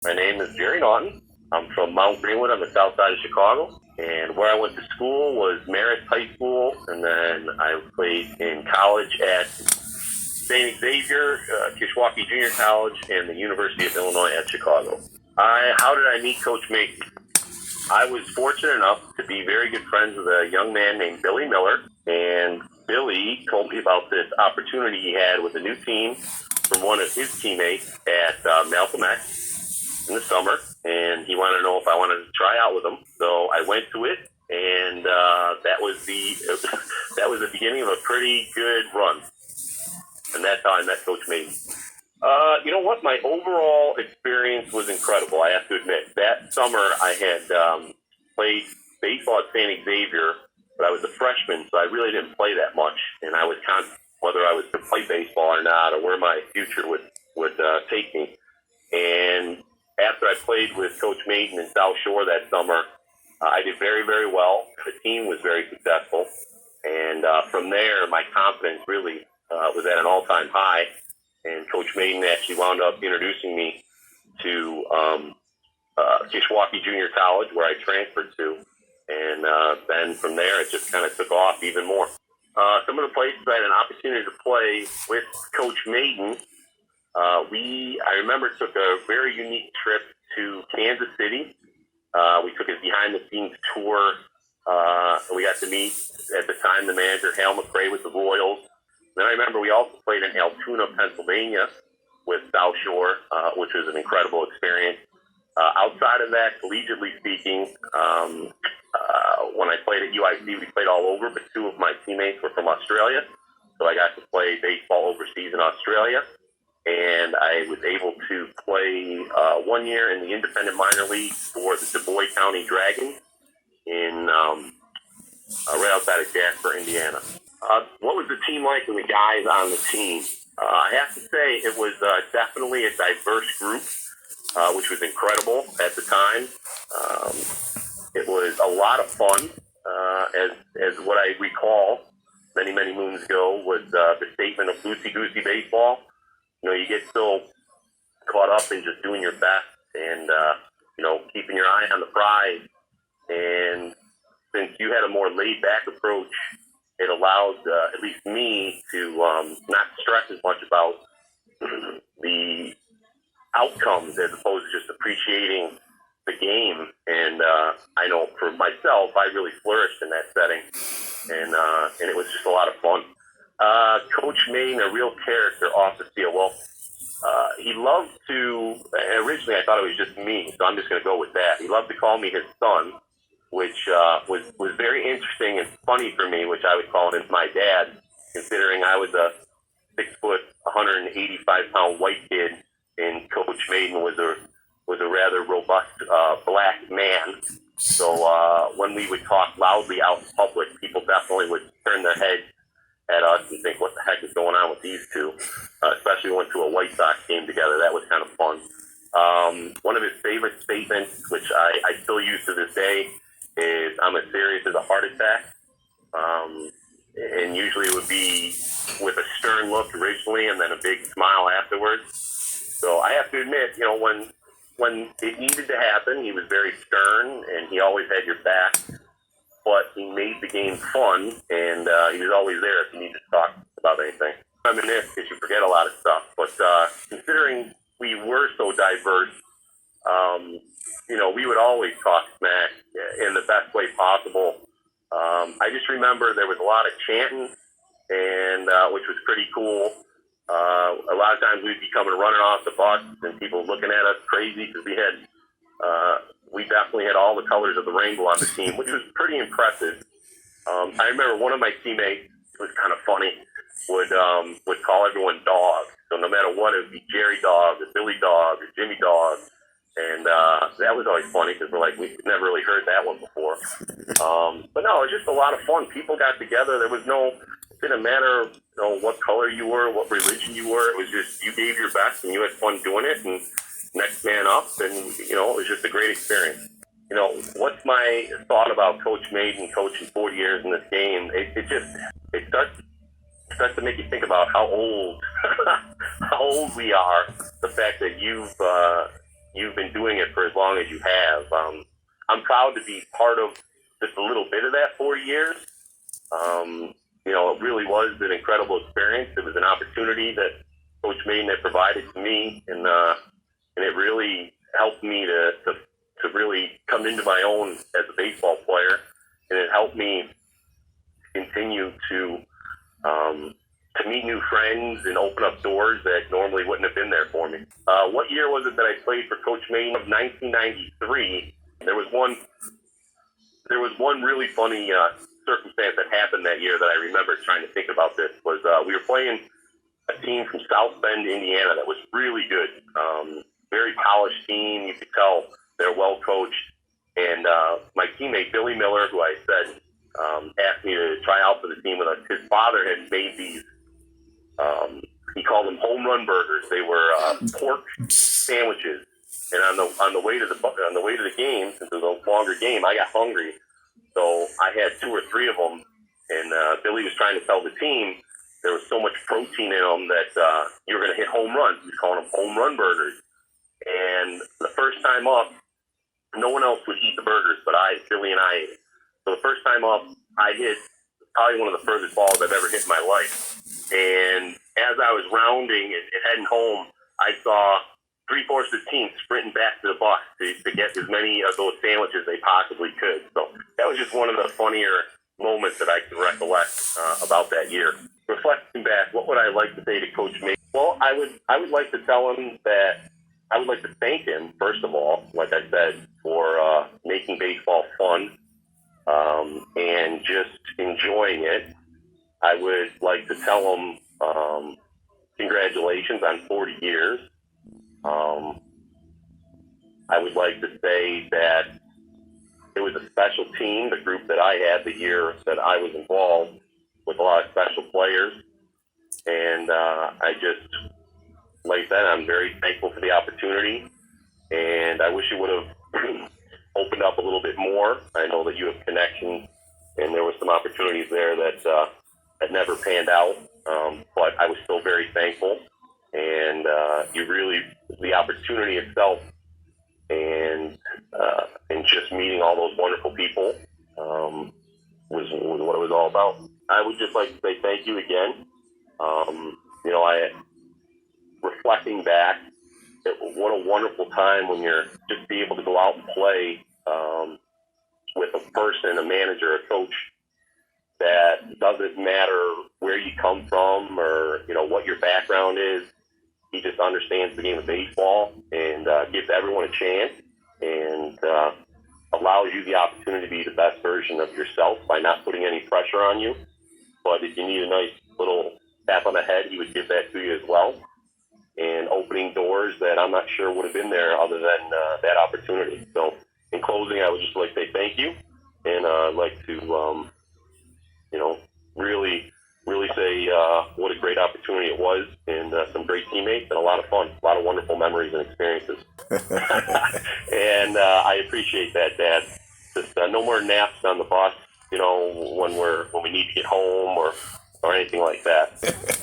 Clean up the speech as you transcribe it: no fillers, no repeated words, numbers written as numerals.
My name is Gerry Naughton. I'm from Mount Greenwood on the south side of Chicago. And where I went to school was Marist High School, and then I played in college at St. Xavier, Kishwaukee Junior College, and the University of Illinois at Chicago. How did I meet Coach Mayden? I was fortunate enough to be very good friends with a young man named Billy Miller, and Billy told me about this opportunity he had with a new team from one of his teammates at Malcolm X in the summer, and he wanted to know if I wanted to try out with him. So I went to it, and that was the beginning of a pretty good run, and that's how I met Coach Mayden. You know what? My overall experience was incredible, I have to admit. That summer, I had played baseball at St. Xavier, but I was a freshman, so I really didn't play that much. And I was confident whether I was to play baseball or not, or where my future would take me. And after I played with Coach Mayden in South Shore that summer, I did very, very well. The team was very successful. And from there, my confidence really was at an all-time high. And Coach Mayden actually wound up introducing me to Kishwaukee Junior College, where I transferred to. And then from there, it just kind of took off even more. Some of the places I had an opportunity to play with Coach Mayden, I remember took a very unique trip to Kansas City. We took a behind-the-scenes tour. We got to meet, at the time, the manager, Hal McRae, with the Royals. Then I remember we also played in Altoona, Pennsylvania with South Shore, which was an incredible experience. Outside of that, collegiately speaking, when I played at UIC, we played all over, but two of my teammates were from Australia. So I got to play baseball overseas in Australia. And I was able to play 1 year in the independent minor league for the Du Bois County Dragons in right outside of Jasper, Indiana. What was the team like and the guys on the team? I have to say it was definitely a diverse group, which was incredible at the time. It was a lot of fun, as what I recall many, many moons ago was the statement of loosey-goosey baseball. You know, you get so caught up in just doing your best and, keeping your eye on the prize. And since you had a more laid-back approach, it allowed at least me to not stress as much about the outcomes as opposed to just appreciating the game. And I know for myself, I really flourished in that setting, and it was just a lot of fun. Coach Mayden, a real character off the field. Well, he loved to, originally I thought it was just me, so I'm just going to go with that. He loved to call me his son, which was very interesting and funny for me, which I would call him my dad, considering I was a 6 foot, 185-pound white kid, and Coach Mayden was a rather robust black man. So when we would talk loudly out in public, people definitely would turn their heads at us and think, what the heck is going on with these two? Especially when we went to a White Sox game together. That was kind of fun. One of his favorite statements, which I still use to this day, is I'm as serious as a heart attack. And usually it would be with a stern look originally and then a big smile afterwards. So I have to admit, when it needed to happen, he was very stern and he always had your back. But he made the game fun, and he was always there if you needed to talk about anything. I reminisce because you forget a lot of stuff, but considering we were so diverse, we would always talk smack in the best way possible. I just remember there was a lot of chanting, and which was pretty cool. A lot of times we'd be coming running off the bus, and people looking at us crazy because we definitely had all the colors of the rainbow on the team, which was pretty impressive. I remember one of my teammates, it was kind of funny, would call everyone dog. So no matter what, it would be Gerry Dog or Billy Dog or Jimmy Dog. And that was always funny because we're like, we've never really heard that one before. But no, it was just a lot of fun. People got together. It didn't matter what color you were, what religion you were. It was just you gave your best and you had fun doing it. And next man up, and it was just a great experience. What's my thought about Coach Mayden coaching 40 years in this game? It starts to make you think about how old we are. The fact that you've you've been doing it for as long as you have. I'm proud to be part of just a little bit of that 4 years. It really was an incredible experience. It was an opportunity that Coach Mayden had provided to me, and it really helped me to really come into my own as a baseball player, and it helped me continue to meet new friends and open up doors that normally wouldn't have been there for me. What year was it that I played for Coach Mayden? Of 1993. There was one really funny circumstance that happened that year that I remember trying to think about this. Was we were playing a team from South Bend, Indiana that was really good. Very polished team. You could tell they're well coached. And my teammate, Billy Miller, who I said asked me to try out for the team with us, his father had made these, he called them home run burgers. They were pork sandwiches. And on the way to the game, since it was a longer game, I got hungry. So I had 2 or 3 of them. And Billy was trying to tell the team there was so much protein in them that you were going to hit home runs. He was calling them home run burgers. And the first time up, no one else would eat the burgers, but Billy and I ate it. So the first time up, I hit probably one of the furthest balls I've ever hit in my life. And as I was rounding and heading home, I saw 3/4 of the team sprinting back to the bus to get as many of those sandwiches they possibly could. So that was just one of the funnier moments that I can recollect about that year. Reflecting back, what would I like to say to Coach Mayden? Well, I would like to tell him that I would like to thank him, first of all, like I said, for making baseball fun and just enjoying it. I would like to tell him congratulations on 40 years. I would like to say that it was a special team, the group that I had the year that I was involved, with a lot of special players. And I just, like I said, I'm very thankful for the opportunity, and I wish it would have opened up a little bit more. I know that you have connections, and there were some opportunities there that never panned out, but I was still very thankful. And the opportunity itself, and just meeting all those wonderful people was what it was all about. I would just like to say thank you again. Reflecting back, what a wonderful time when you're just be able to go out and play with a person, a manager, a coach that doesn't matter where you come from or what your background is. He just understands the game of baseball and gives everyone a chance and allows you the opportunity to be the best version of yourself by not putting any pressure on you. But if you need a nice little tap on the head, he would give that to you as well. And opening doors that I'm not sure would have been there other than that opportunity. So in closing, I would just like to say thank you. And I'd like to, really say what a great opportunity it was, and some great teammates and a lot of fun, a lot of wonderful memories and experiences. And I appreciate that, Dad. Just no more naps on the bus, when we need to get home or anything like that.